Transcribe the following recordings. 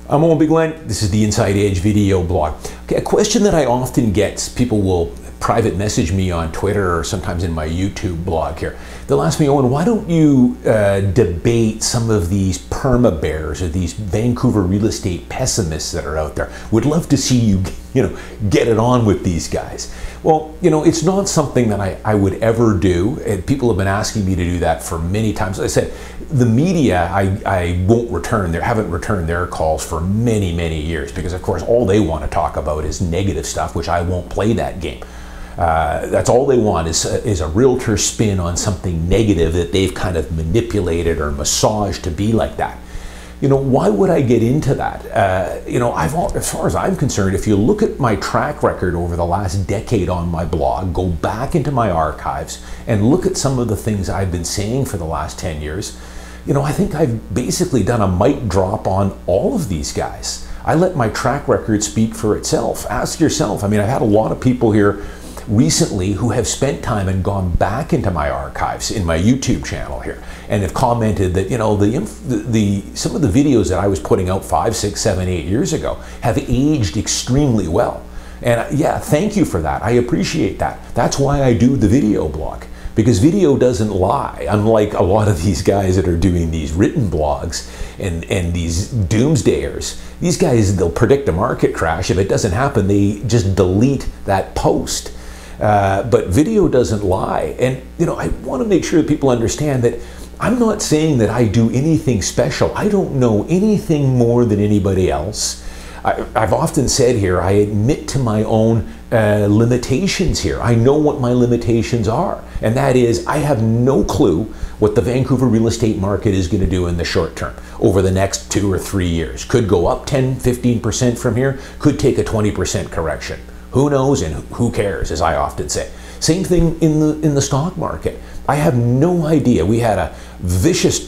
I'm Owen Bigland. This is the Inside Edge video blog. Okay, a question that I often get, people will private message me on Twitter or sometimes in my YouTube blog here. They'll ask me, Owen, why don't you debate some of these perma bears or these Vancouver real estate pessimists that are out there? Would love to see you, get it on with these guys. Well, it's not something that I would ever do. And people have been asking me to do that for many times. As I said, the media, I won't return. They haven't returned their calls for many, many years because, of course, all they want to talk about is negative stuff, which I won't play that game. That's all they want is a realtor spin on something negative that they've kind of manipulated or massaged to be like that. Why would I get into that? As far as I'm concerned, if you look at my track record over the last decade on my blog, go back into my archives and look at some of the things I've been saying for the last 10 years, I think I've basically done a mic drop on all of these guys. I let my track record speak for itself. Ask yourself. I've had a lot of people here recently who have spent time and gone back into my archives in my YouTube channel here and have commented that some of the videos that I was putting out 5, 6, 7, 8 years ago have aged extremely well. And yeah, thank you for that. I appreciate that. That's why I do the video blog, because video doesn't lie, unlike a lot of these guys that are doing these written blogs and these doomsdayers. These guys, they'll predict a market crash. If it doesn't happen, they just delete that post. But video doesn't lie. And, I want to make sure that people understand that I'm not saying that I do anything special. I don't know anything more than anybody else. I've often said here, I admit to my own limitations here. I know what my limitations are. And that is, I have no clue what the Vancouver real estate market is going to do in the short term over the next 2 or 3 years. Could go up 10, 15% from here, could take a 20% correction. Who knows and who cares, as I often say. Same thing in the stock market. I have no idea. We had a vicious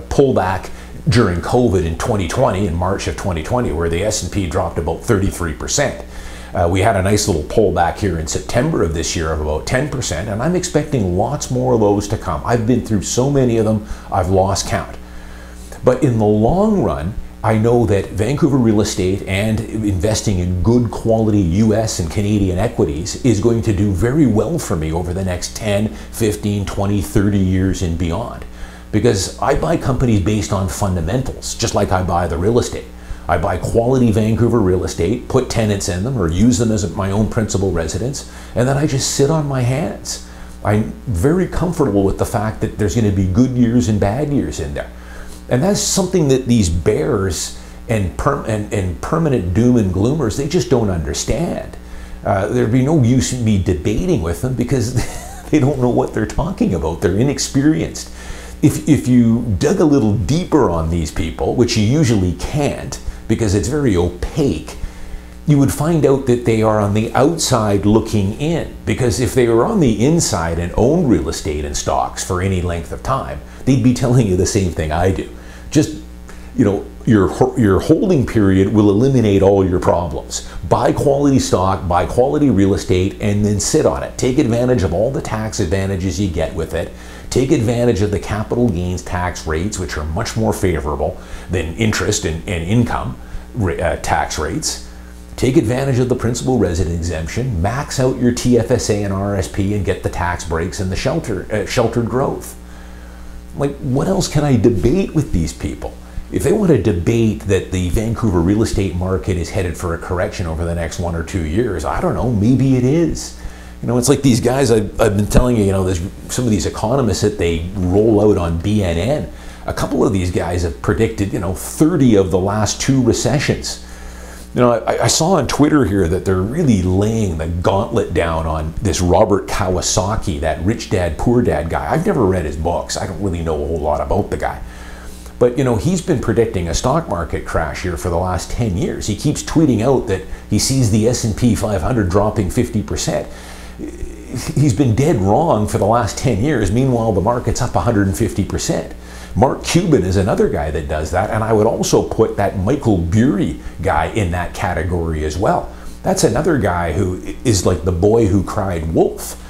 pullback during COVID in 2020, in March of 2020, where the S&P dropped about 33%. We had a nice little pullback here in September of this year of about 10%, and I'm expecting lots more of those to come. I've been through so many of them, I've lost count. But in the long run, I know that Vancouver real estate and investing in good quality US and Canadian equities is going to do very well for me over the next 10, 15, 20, 30 years and beyond. Because I buy companies based on fundamentals, just like I buy the real estate. I buy quality Vancouver real estate, put tenants in them or use them as my own principal residence, and then I just sit on my hands. I'm very comfortable with the fact that there's going to be good years and bad years in there. And that's something that these bears and permanent doom and gloomers, they just don't understand. There'd be no use in me debating with them because they don't know what they're talking about. They're inexperienced. If you dug a little deeper on these people, which you usually can't because it's very opaque, you would find out that they are on the outside looking in. Because if they were on the inside and owned real estate and stocks for any length of time, they'd be telling you the same thing I do. Just, your holding period will eliminate all your problems. Buy quality stock, buy quality real estate, and then sit on it. Take advantage of all the tax advantages you get with it. Take advantage of the capital gains tax rates, which are much more favorable than interest and income tax rates. Take advantage of the principal resident exemption, max out your TFSA and RSP and get the tax breaks and the sheltered growth. Like, what else can I debate with these people? If they want to debate that the Vancouver real estate market is headed for a correction over the next 1 or 2 years, I don't know, maybe it is. It's like these guys I've been telling you, there's some of these economists that they roll out on BNN. A couple of these guys have predicted, 30 of the last 2 recessions. I saw on Twitter here that they're really laying the gauntlet down on this Robert Kiyosaki, that Rich Dad, Poor Dad guy. I've never read his books. I don't really know a whole lot about the guy. But, he's been predicting a stock market crash here for the last 10 years. He keeps tweeting out that he sees the S&P 500 dropping 50%. He's been dead wrong for the last 10 years. Meanwhile, the market's up 150%. Mark Cuban is another guy that does that, and I would also put that Michael Burry guy in that category as well. That's another guy who is like the boy who cried wolf.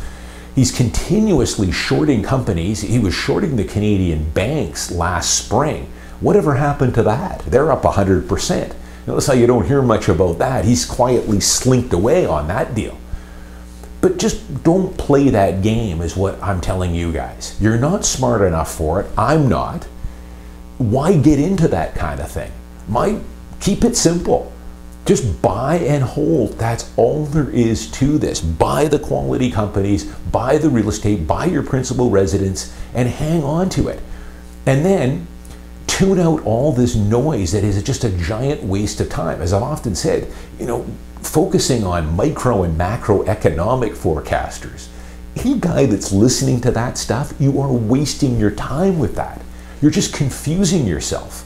He's continuously shorting companies. He was shorting the Canadian banks last spring Whatever happened to that? They're up 100%. Notice how you don't hear much about that. He's quietly slinked away on that deal. But just don't play that game is what I'm telling you guys. You're not smart enough for it. I'm not. Why get into that kind of thing? Keep it simple. Just buy and hold. That's all there is to this. Buy the quality companies, buy the real estate, buy your principal residence, and hang on to it. And then tune out all this noise that is just a giant waste of time. As I've often said, focusing on micro and macroeconomic forecasters, any guy that's listening to that stuff, you are wasting your time with that. You're just confusing yourself.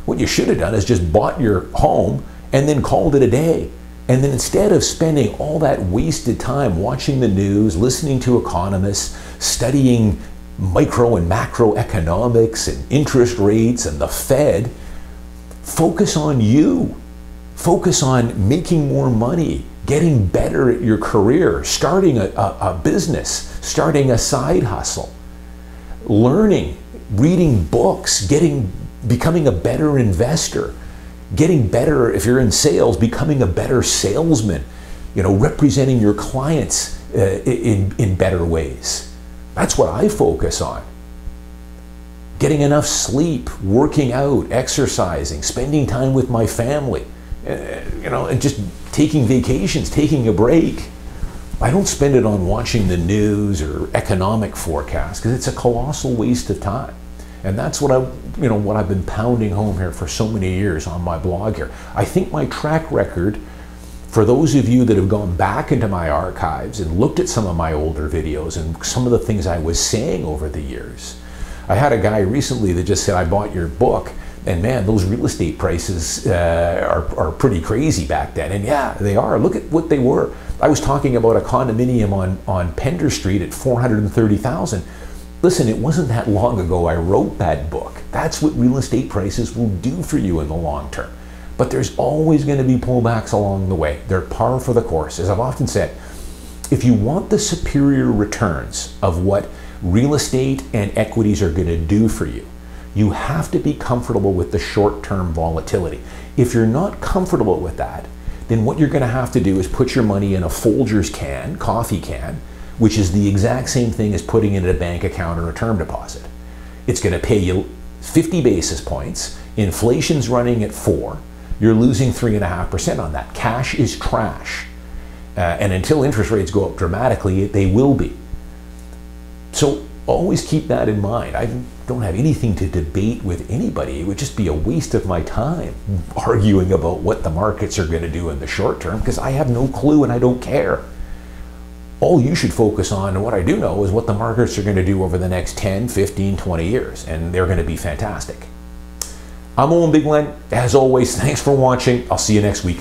What you should have done is just bought your home and then called it a day. And then instead of spending all that wasted time watching the news, listening to economists, studying micro and macroeconomics and interest rates and the Fed, focus on you. Focus on making more money, getting better at your career, starting a business, starting a side hustle, learning, reading books, becoming a better investor, getting better, if you're in sales, becoming a better salesman, representing your clients in better ways. That's what I focus on. Getting enough sleep, working out, exercising, spending time with my family, and just taking vacations, taking a break. I don't spend it on watching the news or economic forecasts because it's a colossal waste of time. And that's what I've been pounding home here for so many years on my blog here. I think my track record, for those of you that have gone back into my archives and looked at some of my older videos and some of the things I was saying over the years. I had a guy recently that just said, I bought your book, and man, those real estate prices are pretty crazy back then. And yeah, they are. Look at what they were. I was talking about a condominium on Pender Street at $430,000. Listen, it wasn't that long ago I wrote that book. That's what real estate prices will do for you in the long term. But there's always going to be pullbacks along the way. They're par for the course. As I've often said, if you want the superior returns of what real estate and equities are going to do for you, you have to be comfortable with the short-term volatility. If you're not comfortable with that, then what you're going to have to do is put your money in a Folgers can, coffee can, which is the exact same thing as putting it in a bank account or a term deposit. It's going to pay you 50 basis points. Inflation's running at 4. You're losing 3.5% on that. Cash is trash. And until interest rates go up dramatically, they will be. So always keep that in mind. I don't have anything to debate with anybody. It would just be a waste of my time arguing about what the markets are going to do in the short term because I have no clue and I don't care. All you should focus on, and what I do know, is what the markets are going to do over the next 10, 15, 20 years, and they're going to be fantastic. I'm Owen Bigland. As always, thanks for watching. I'll see you next week.